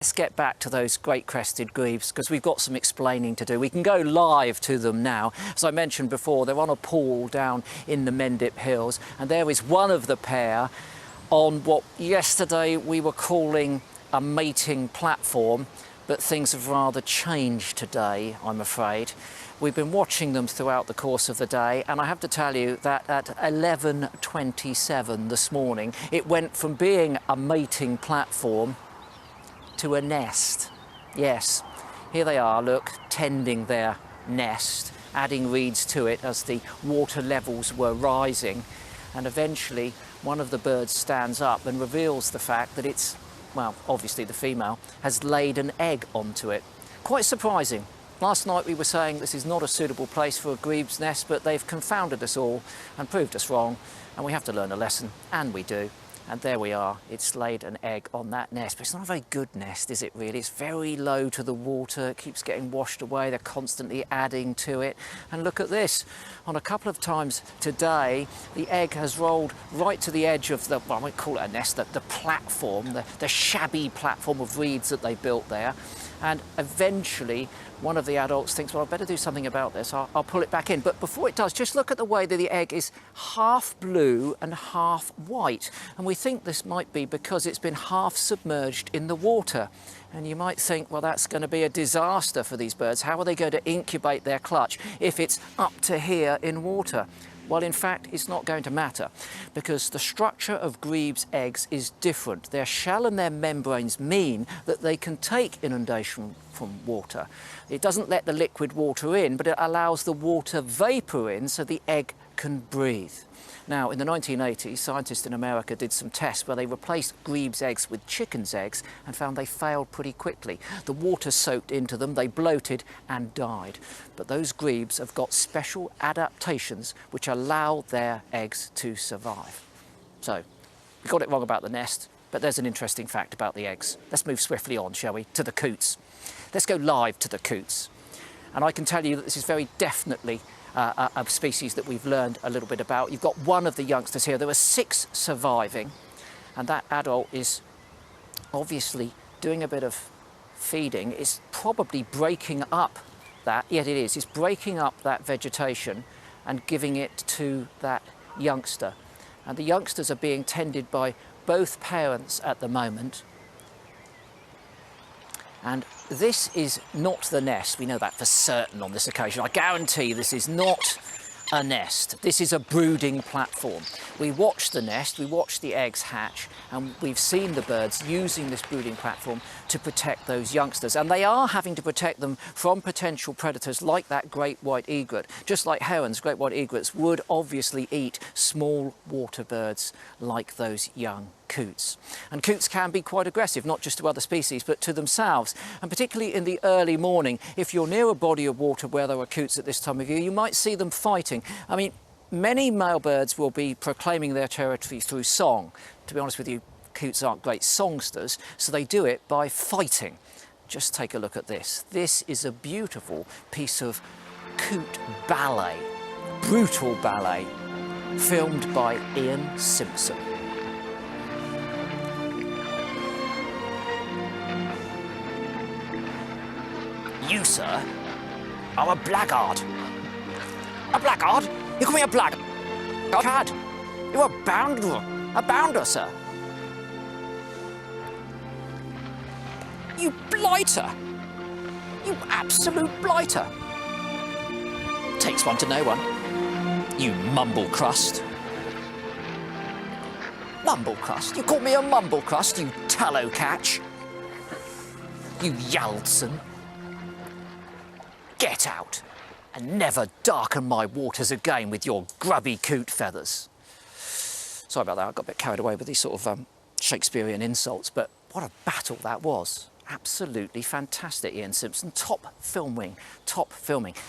Let's get back to those great crested grebes because we've got some explaining to do. We can go live to them now. As I mentioned before, they're on a pool down in the Mendips hills, and there is one of the pair on what yesterday we were calling a mating platform, but things have rather changed today, I'm afraid. We've been watching them throughout the course of the day, and I have to tell you that at 11:27 this morning, it went from being a mating platform to a nest. Yes, here they are, look, tending their nest, adding reeds to it as the water levels were rising. And eventually, one of the birds stands up and reveals the fact that it's, well, obviously the female, has laid an egg onto it. Quite surprising. Last night we were saying this is not a suitable place for a grebe's nest, but they've confounded us all and proved us wrong, and we have to learn a lesson, and we do. And there we are, it's laid an egg on that nest. But it's not a very good nest, is it really? It's very low to the water, it keeps getting washed away, they're constantly adding to it. And look at this, on a couple of times today, the egg has rolled right to the edge of the, well, I won't call it a nest, the platform, the shabby platform of reeds that they built there. And eventually, one of the adults thinks, well, I'd better do something about this. I'll pull it back in. But before it does, just look at the way that the egg is half blue and half white. And we think this might be because it's been half submerged in the water. And you might think, well, that's going to be a disaster for these birds. How are they going to incubate their clutch if it's up to here in water? Well, in fact, it's not going to matter because the structure of grebes' eggs is different. Their shell and their membranes mean that they can take inundation from water. It doesn't let the liquid water in, but it allows the water vapour in so the egg can breathe. Now, in the 1980s, scientists in America did some tests where they replaced grebes' eggs with chickens' eggs and found they failed pretty quickly. The water soaked into them, they bloated and died. But those grebes have got special adaptations which allow their eggs to survive. So, we got it wrong about the nest, but there's an interesting fact about the eggs. Let's move swiftly on, shall we, to the coots. Let's go live to the coots. And I can tell you that this is very definitely a species that we've learned a little bit about. You've got one of the youngsters here. There are 6 surviving, and that adult is obviously doing a bit of feeding. It's probably breaking up that, yet it is, it's breaking up that vegetation and giving it to that youngster. And the youngsters are being tended by both parents at the moment. And this is not the nest. We know that for certain on this occasion. I guarantee this is not a nest. This is a brooding platform. We watched the nest, we watched the eggs hatch, and we've seen the birds using this brooding platform to protect those youngsters. And they are having to protect them from potential predators like that great white egret. Just like herons, great white egrets would obviously eat small water birds like those young coots. And coots can be quite aggressive, not just to other species, but to themselves. And particularly in the early morning, if you're near a body of water where there are coots at this time of year, you might see them fighting. I mean, many male birds will be proclaiming their territory through song. To be honest with you, coots aren't great songsters, so they do it by fighting. Just take a look at this. This is a beautiful piece of coot ballet, brutal ballet, filmed by Ian Simpson. You, sir, are a blackguard. A blackguard? You call me a blackguard? You're a bounder, sir. You blighter. You absolute blighter. Takes one to know one. You mumble crust. Mumble crust? You call me a mumble crust, you tallow catch? You Yaldson. Get out and never darken my waters again with your grubby coot feathers. Sorry about that, I got a bit carried away with these sort of Shakespearean insults, but what a battle that was. Absolutely fantastic, Ian Simpson. Top filming, top filming.